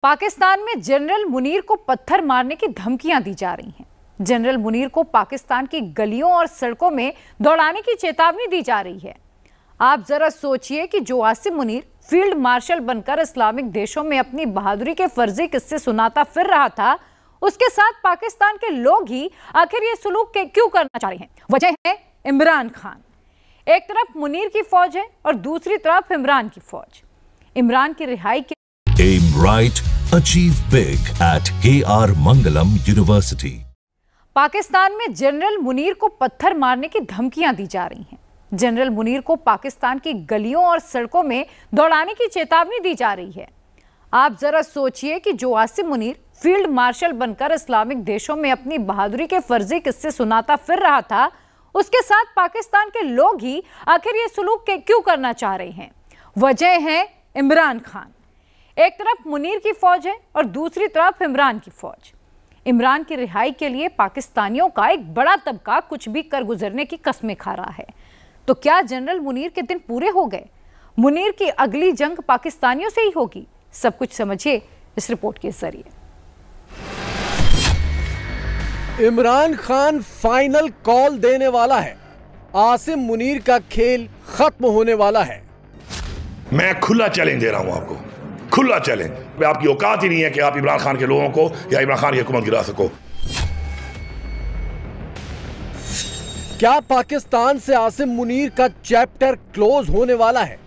पाकिस्तान में जनरल मुनीर को पत्थर मारने की धमकियां दी जा रही हैं। जनरल मुनीर को पाकिस्तान की गलियों और सड़कों में दौड़ाने की चेतावनी दी जा रही है। आप जरा सोचिए कि जो आसिम मुनीर फील्ड मार्शल बनकर इस्लामिक देशों में अपनी बहादुरी के फर्जी किस्से सुनाता फिर रहा था, उसके साथ पाकिस्तान के लोग ही आखिर ये सुलूक क्यों करना चाह रहे हैं। वजह है इमरान खान। एक तरफ मुनीर की फौज है और दूसरी तरफ इमरान की फौज। इमरान की रिहाई के Aim right, achieve big at KR Mangalam University. Pakistan में जनरल मुनीर को पत्थर मारने की धमकियां दी जा रही हैं। जनरल मुनीर को पाकिस्तान की गलियों और सड़कों में दौड़ाने की चेतावनी दी जा रही है। आप जरा सोचिए कि जो आसिम मुनीर फील्ड मार्शल बनकर इस्लामिक देशों में अपनी बहादुरी के फर्जी किस्से सुनाता फिर रहा था, उसके साथ पाकिस्तान के लोग ही आखिर ये सुलूक क्यों करना चाह रहे हैं। वजह है इमरान खान। एक तरफ मुनीर की फौज है और दूसरी तरफ इमरान की फौज। इमरान की रिहाई के लिए पाकिस्तानियों का एक बड़ा तबका कुछ भी कर गुजरने की कस्में खा रहा है। तो क्या जनरल मुनीर के दिन पूरे हो गए? मुनीर की अगली जंग पाकिस्तानियों से ही होगी? सब कुछ समझिए इस रिपोर्ट के जरिए। इमरान खान फाइनल कॉल देने वाला है। आसिम मुनीर का खेल खत्म होने वाला है। मैं खुला चैलेंज दे रहा हूं आपको, खुला चैलेंज। आपकी औकात ही नहीं है कि आप इमरान खान के लोगों को या इमरान खान की हुकूमत गिरा सको। क्या पाकिस्तान से आसिम मुनीर का चैप्टर क्लोज होने वाला है?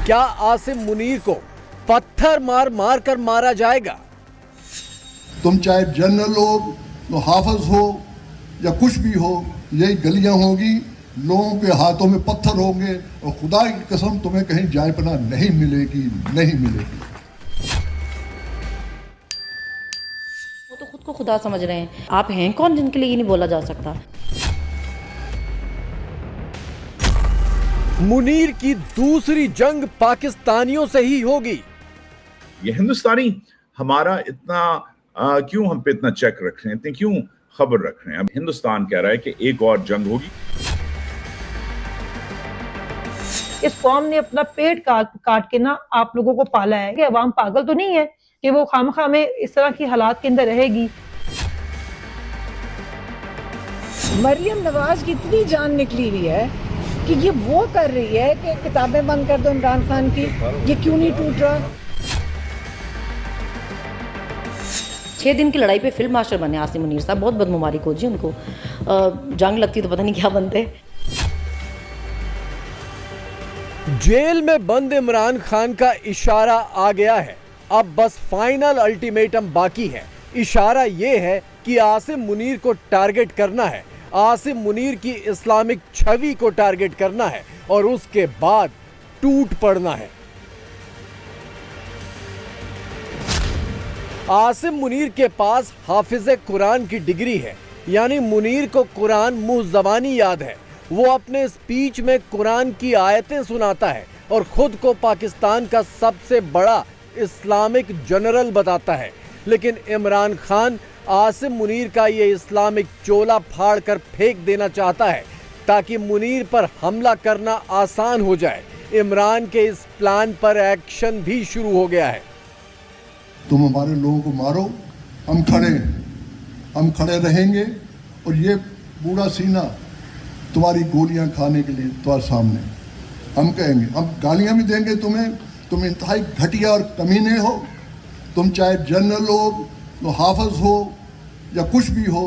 क्या आसिम मुनीर को पत्थर मार मार कर मारा जाएगा? तुम चाहे जनरल हो, तो हाफिज हो या कुछ भी हो, यही गलियां होगी, लोगों के हाथों में पत्थर होंगे और खुदा की कसम तुम्हें कहीं जाए पनाह नहीं मिलेगी, नहीं मिलेगी। वो तो खुद को खुदा समझ रहे हैं। आप हैं कौन जिनके लिए ये नहीं बोला जा सकता। मुनीर की दूसरी जंग पाकिस्तानियों से ही होगी। ये हिंदुस्तानी हमारा इतना क्यों हम पे इतना चेक रख रहे हैं, इतनी क्यों खबर रख रहे हैं। अब हिंदुस्तान कह रहा है कि एक और जंग होगी। इस कौम ने अपना पेट काट के ना आप लोगों को पाला है कि अवाम पागल तो नहीं है कि वो खामखा में इस तरह की हालात के अंदर रहेगी। मरियम नवाज की इतनी जान निकली हुई है कि ये वो कर रही है कि किताबें बंद कर दो इमरान खान की, ये क्यों नहीं टूट रहा। 6 दिन की लड़ाई पे फील्ड मार्शल बने आसिम मुनीर साहब। बहुत बदमुबारक हो जी उनको। जंग लगती तो पता नहीं क्या बनते। जेल में बंद इमरान खान का इशारा आ गया है। अब बस फाइनल अल्टीमेटम बाकी है। इशारा यह है कि आसिम मुनीर को टारगेट करना है, आसिम मुनीर की इस्लामिक छवि को टारगेट करना है और उसके बाद टूट पड़ना है। आसिम मुनीर के पास हाफिज़े कुरान की डिग्री है, यानी मुनीर को कुरान मुंह ज़बानी याद है। वो अपने स्पीच में कुरान की आयतें सुनाता है और खुद को पाकिस्तान का सबसे बड़ा इस्लामिक जनरल बताता है। लेकिन इमरान खान आसिम मुनीर का ये इस्लामिक चोला फाड़ कर फेंक देना चाहता है ताकि मुनीर पर हमला करना आसान हो जाए। इमरान के इस प्लान पर एक्शन भी शुरू हो गया है। तुम हमारे लोगों को मारो, हम खड़े रहेंगे और ये बूढ़ा सीना तुम्हारी गोलियां खाने के लिए तुम्हारे सामने हम कहेंगे। हम गालियां भी देंगे तुम्हें, तुम इंतहाई घटिया और कमीने हो। तुम चाहे जनरल हो, तो हाफिज हो या कुछ भी हो,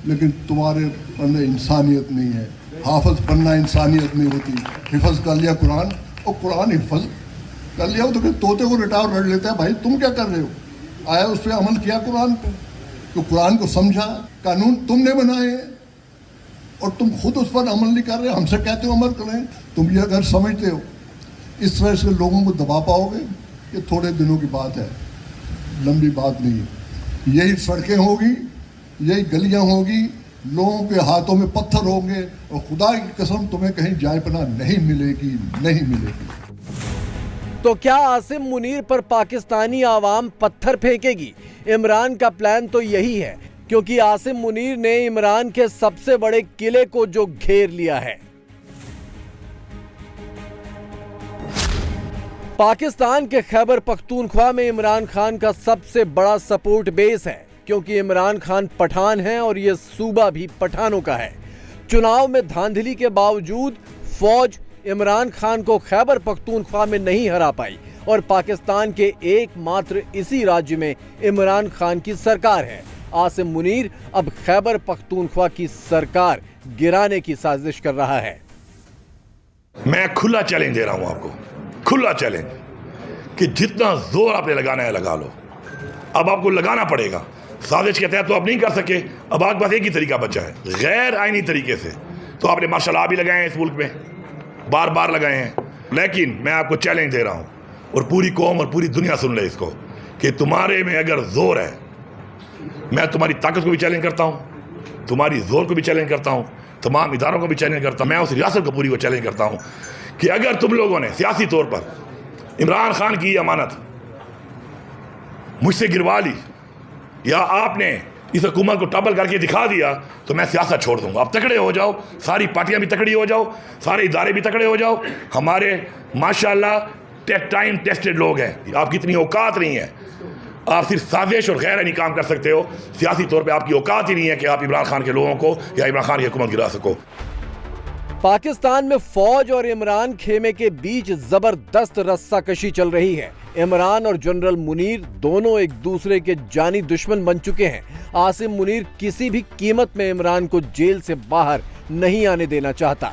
लेकिन तुम्हारे अंदर इंसानियत नहीं है। हाफिज बनना इंसानियत नहीं होती। हिफज कर लिया कुरान, और कुरान हिफज कर लिया तो तोते को रिटायर कर लेता है। भाई तुम क्या कर रहे हो? आया उस पर अमल किया कुरान पे, तो कुरान को समझा। कानून तुमने बनाए हैं और तुम खुद उस पर अमल नहीं कर रहे। हमसे कहते हो अमल करें। तुम ये अगर समझते हो इस तरह से लोगों को दबा पाओगे, ये थोड़े दिनों की बात है, लंबी बात नहीं है। यही सड़कें होगी, यही गलियां होगी, लोगों के हाथों में पत्थर होंगे और खुदा की कसम तुम्हें कहीं जाए पनाह नहीं मिलेगी, नहीं मिलेगी। तो क्या आसिम मुनीर पर पाकिस्तानी आवाम पत्थर फेंकेगी? इमरान का प्लान तो यही है, क्योंकि आसिम मुनीर ने इमरान के सबसे बड़े किले को जो घेर लिया है। पाकिस्तान के खैबर पख्तूनख्वा में इमरान खान का सबसे बड़ा सपोर्ट बेस है, क्योंकि इमरान खान पठान है और ये सूबा भी पठानों का है। चुनाव में धांधली के बावजूद फौज इमरान खान को खैबर पख्तूनख्वा में नहीं हरा पाई और पाकिस्तान के एकमात्र इसी राज्य में इमरान खान की सरकार है। आसिम मुनीर अब खैबर पख्तूनख्वा की सरकार गिराने की साजिश कर रहा है। मैं खुला चैलेंज दे रहा हूं आपको, खुला चैलेंज कि जितना जोर आपने लगाना है लगा लो। अब आपको लगाना पड़ेगा। साजिश के तहत तो आप नहीं कर सके, अब आपके पास एक ही तरीका बचा है, गैर आईनी तरीके से। तो आपने मार्शल लॉ भी लगाए हैं इस मुल्क में, बार बार लगाए हैं, लेकिन मैं आपको चैलेंज दे रहा हूं और पूरी कौम और पूरी दुनिया सुन ले इसको कि तुम्हारे में अगर जोर है, मैं तुम्हारी ताकत को भी चैलेंज करता हूं, तुम्हारी जोर को भी चैलेंज करता हूं, तमाम इदारों को भी चैलेंज करता हूं, मैं उस रियासत को पूरी को चैलेंज करता हूं कि अगर तुम लोगों ने सियासी तौर पर इमरान खान की अमानत मुझसे गिरवा ली या आपने इस हुकूमत को टबल करके दिखा दिया तो मैं सियासत छोड़ दूंगा। आप तकड़े हो जाओ, सारी पार्टियां भी तकड़ी हो जाओ, सारे इदारे भी तकड़े हो जाओ। हमारे माशाल्लाह टाइम टेस्टेड लोग हैं, आपकी इतनी औकात नहीं है, आप सिर्फ साजिश और गैर आईनी काम कर सकते हो। सियासी तौर पे आपकी औकात ही नहीं है कि आप इमरान खान के लोगों को या इमरान खान की हुकूमत गिरा सको। पाकिस्तान में फौज और इमरान खेमे के बीच जबरदस्त रस्साकशी चल रही है। इमरान और जनरल मुनीर दोनों एक दूसरे के जानी दुश्मन बन चुके हैं। आसिम मुनीर किसी भी कीमत में इमरान को जेल से बाहर नहीं आने देना चाहता।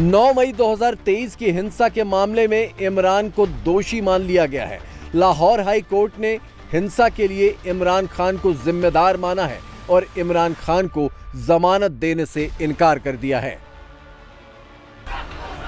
9 मई 2023 की हिंसा के मामले में इमरान को दोषी मान लिया गया है। लाहौर हाई कोर्ट ने हिंसा के लिए इमरान खान को जिम्मेदार माना है और इमरान खान को जमानत देने से इनकार कर दिया है।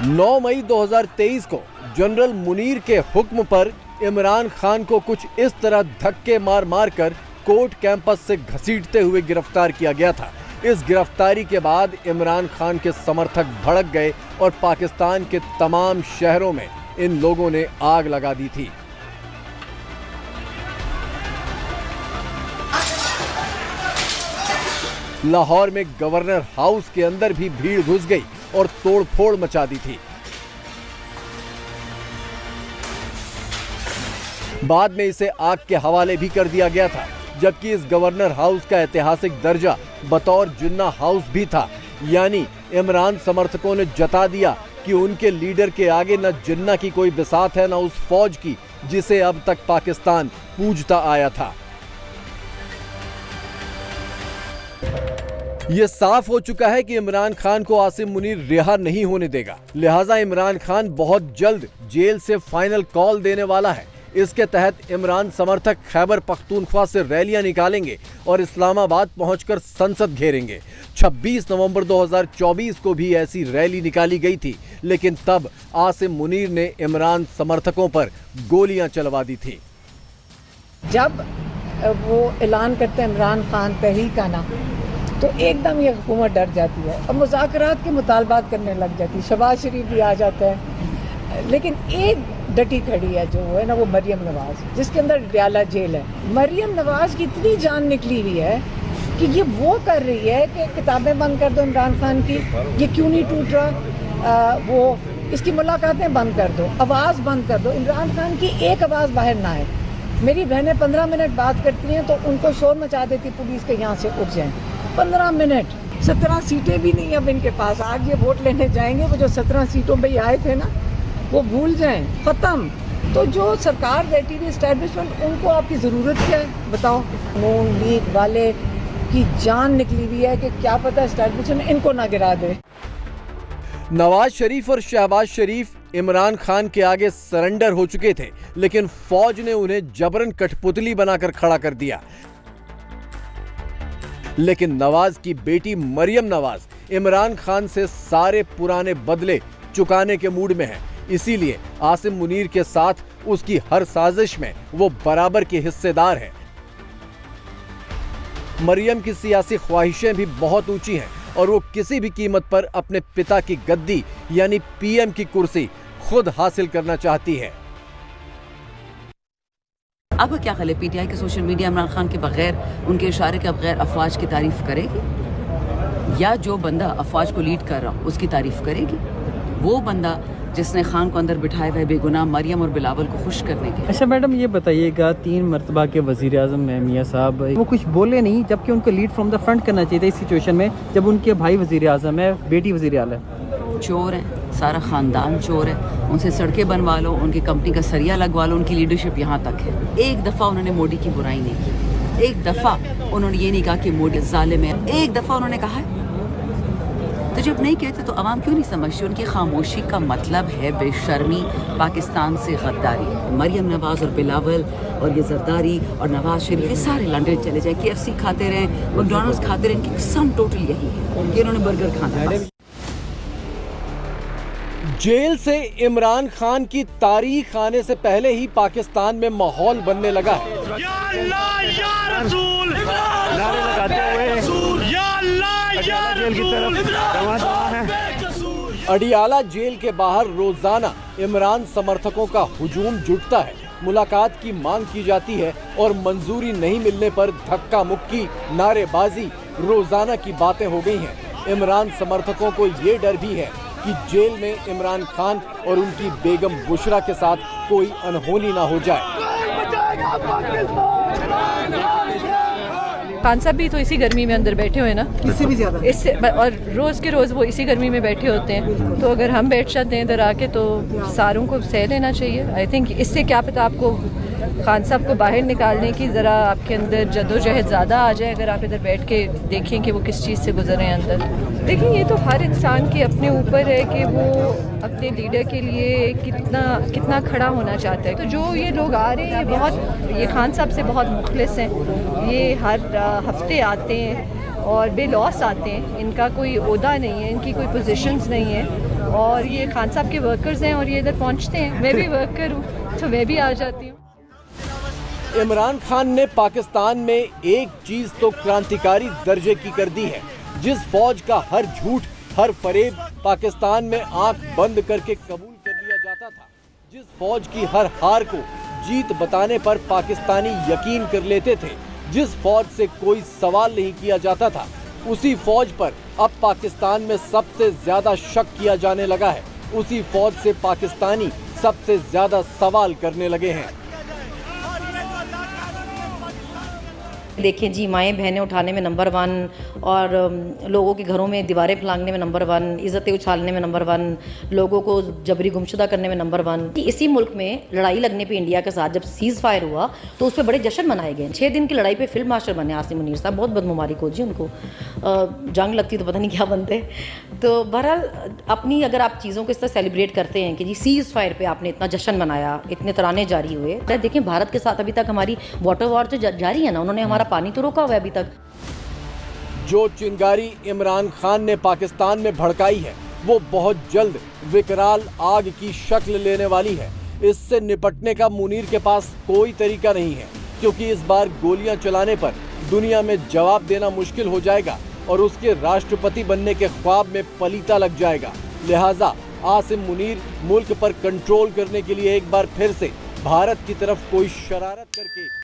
9 मई 2023 को जनरल मुनीर के हुक्म पर इमरान खान को कुछ इस तरह धक्के मार मार कर कोर्ट कैंपस से घसीटते हुए गिरफ्तार किया गया था। इस गिरफ्तारी के बाद इमरान खान के समर्थक भड़क गए और पाकिस्तान के तमाम शहरों में इन लोगों ने आग लगा दी थी। लाहौर में गवर्नर हाउस के अंदर भी भीड़ घुस गई और तोड़फोड़ मचा दी थी। बाद में इसे आग के हवाले भी कर दिया गया था, जबकि इस गवर्नर हाउस का ऐतिहासिक दर्जा बतौर जिन्ना हाउस भी था। यानी इमरान समर्थकों ने जता दिया कि उनके लीडर के आगे न जिन्ना की कोई बिसात है, न उस फौज की जिसे अब तक पाकिस्तान पूजता आया था। ये साफ हो चुका है कि इमरान खान को आसिम मुनीर रिहा नहीं होने देगा, लिहाजा इमरान खान बहुत जल्द जेल से फाइनल कॉल देने वाला है। इसके तहत इमरान समर्थक खैबर पख्तूनख्वा से रैलियां निकालेंगे और इस्लामाबाद पहुंचकर संसद घेरेंगे। 26 नवंबर 2024 को भी ऐसी रैली निकाली गई थी, लेकिन तब आसिम मुनीर ने इमरान समर्थकों पर गोलियां चलवा दी थी। जब वो ऐलान करते हैं इमरान खान तहरीक का ना, तो एकदम ये हुकूमत डर जाती है और मुज़ाकरात के मुतालबात करने लग जाती है। शहबाज शरीफ भी आ जाता है, लेकिन एक डटी खड़ी है जो है ना, वो मरियम नवाज, जिसके अंदर डयाला जेल है। मरियम नवाज की इतनी जान निकली हुई है कि ये वो कर रही है कि किताबें बंद कर दो इमरान खान की, ये क्यों नहीं टूट रहा, वो इसकी मुलाकातें बंद कर दो, आवाज़ बंद कर दो, इमरान खान की एक आवाज़ बाहर ना आए। मेरी बहनें 15 मिनट बात करती हैं तो उनको शोर मचा देती पुलिस के यहाँ से उठ जाएं। 15 मिनट, 17 सीटें भी नहीं अब इनके पास। आज ये वोट लेने जाएंगे, वो जो 17 सीटों पे आए थे ना, वो भूल जाएं, ख़त्म। तो जो सरकार बैठी हुई एस्टैब्लिशमेंट, उनको आपकी ज़रूरत क्या है बताओ। नून लीग वाले की जान निकली हुई है कि क्या पता एस्टैब्लिशमेंट इनको ना गिरा दे। नवाज शरीफ और शहबाज शरीफ इमरान खान के आगे सरेंडर हो चुके थे, लेकिन फौज ने उन्हें जबरन कठपुतली बनाकर खड़ा कर दिया। लेकिन नवाज की बेटी मरियम नवाज इमरान खान से सारे पुराने बदले चुकाने के मूड में है, इसीलिए आसिम मुनीर के साथ उसकी हर साजिश में वो बराबर की हिस्सेदार है। मरियम की सियासी ख्वाहिशें भी बहुत ऊंची हैं और वो किसी भी कीमत पर अपने पिता की गद्दी यानी पीएम की कुर्सी खुद हासिल करना चाहती है। आपका क्या ख्याल है, पीटीआई के सोशल मीडिया इमरान खान के बगैर, उनके इशारे के बगैर अफवाज की तारीफ करेगी, या जो बंदा अफवाज को लीड कर रहा उसकी तारीफ करेगी? वो बंदा जिसने खान को अंदर बिठाया हुआ है बेगुनाह मरियम और बिलावल को खुश करने के। अच्छा मैडम ये बताइएगा, 3 मरतबा के वज़ीर आज़म हैं मियाँ साहब, वो कुछ बोले नहीं, जबकि उनको लीड फ्रॉम द फ्रंट करना चाहिए था इस सिचुएशन में जब उनके भाई वज़ीर आज़म है, बेटी वज़ीर आला है। चोर हैं, सारा ख़ानदान चोर है, उनसे सड़कें बनवा लो, उनकी कंपनी का सरिया लगवा लो, उनकी लीडरशिप यहाँ तक है। एक दफ़ा उन्होंने मोदी की बुराई नहीं की, एक दफ़ा उन्होंने ये नहीं कहा कि मोदी जालिम है, एक दफ़ा उन्होंने कहा है। तो जब नहीं कहते तो आवाम क्यों नहीं समझती? उनकी खामोशी का मतलब है बेशर्मी, पाकिस्तान से गद्दारी। मरियम नवाज और बिलावल और ये जरदारी और नवाज शरीफ ये सारे लंदन चले जाए, KFC खाते रहें, मैकडॉनल्ड्स खाते रहें, इनकी सम टोटल यही है कि इन्होंने बर्गर खाना है। जेल से इमरान खान की तारीख आने से पहले ही पाकिस्तान में माहौल बनने लगा है। अडियाला जेल के बाहर रोजाना इमरान समर्थकों का हुजूम जुटता है, मुलाकात की मांग की जाती है और मंजूरी नहीं मिलने पर धक्का मुक्की, नारेबाजी रोजाना की बातें हो गई हैं। इमरान समर्थकों को ये डर भी है कि जेल में इमरान खान और उनकी बेगम बुशरा के साथ कोई अनहोनी ना हो जाए। खान साहब भी तो इसी गर्मी में अंदर बैठे हुए ना, इससे भी ज्यादा, इससे और रोज के रोज वो इसी गर्मी में बैठे होते हैं। तो अगर हम बैठ जाते हैं इधर आके तो सारों को सह लेना चाहिए। आई थिंक इससे क्या पता आपको खान साहब को बाहर निकालने की ज़रा आपके अंदर जदोजहद ज़्यादा आ जाए, अगर आप इधर बैठ के देखें कि वो किस चीज़ से गुजर रहे हैं अंदर। देखिए ये तो हर इंसान के अपने ऊपर है कि वो अपने लीडर के लिए कितना खड़ा होना चाहता है। तो जो ये लोग आ रहे हैं ये खान साहब से बहुत मुखलिस हैं, ये हर हफ्ते आते हैं और बेलौस आते हैं, इनका कोई ओहदा नहीं है, इनकी कोई पोजीशंस नहीं है और ये खान साहब के वर्कर्स हैं और ये इधर पहुंचते हैं। मैं भी वर्कर हूँ तो मैं भी आ जाती हूँ। इमरान खान ने पाकिस्तान में एक चीज तो क्रांतिकारी दर्जे की कर दी है। जिस फौज का हर झूठ, हर फरेब पाकिस्तान में आंख बंद करके कबूल कर लिया जाता था, जिस फौज की हर हार को जीत बताने पर पाकिस्तानी यकीन कर लेते थे, जिस फौज से कोई सवाल नहीं किया जाता था, उसी फौज पर अब पाकिस्तान में सबसे ज्यादा शक किया जाने लगा है। उसी फौज से पाकिस्तानी सबसे ज्यादा सवाल करने लगे हैं। देखिए जी, माएँ बहनें उठाने में नंबर 1 और लोगों के घरों में दीवारें फैलाने में नंबर 1, इज़्ज़तें उछालने में नंबर 1, लोगों को जबरी गुमशुदा करने में नंबर 1। इसी मुल्क में लड़ाई लगने पे इंडिया के साथ जब सीज़ फायर हुआ तो उस पर बड़े जश्न मनाए गए। 6 दिन की लड़ाई पे फील्ड मार्शल बने आसिम मुनीर साहब, बहुत बदमुबारक हो जी उनको। जंग लगती तो पता नहीं क्या बनते। तो बहरहाल अपनी अगर आप चीज़ों को इस तरह सेलिब्रेट करते हैं कि जी सीज़ फायर पे आपने इतना जश्न मनाया, इतने तराने जारी हुए। देखें भारत के साथ अभी तक हमारी वाटर वॉर तो जारी है ना, उन्होंने हमारा पानी तो रोका हुआ है अभी तक। जो चिंगारी इमरान खान ने पाकिस्तान में भड़काई है वो बहुत जल्द विकराल आग की शक्ल लेने वाली है। इससे निपटने का मुनीर के पास कोई तरीका नहीं है, क्योंकि इस बार गोलियां चलाने पर दुनिया में जवाब देना मुश्किल हो जाएगा और उसके राष्ट्रपति बनने के ख्वाब में पलीता लग जाएगा। लिहाजा आसिम मुनीर मुल्क पर कंट्रोल करने के लिए एक बार फिर से भारत की तरफ कोई शरारत करके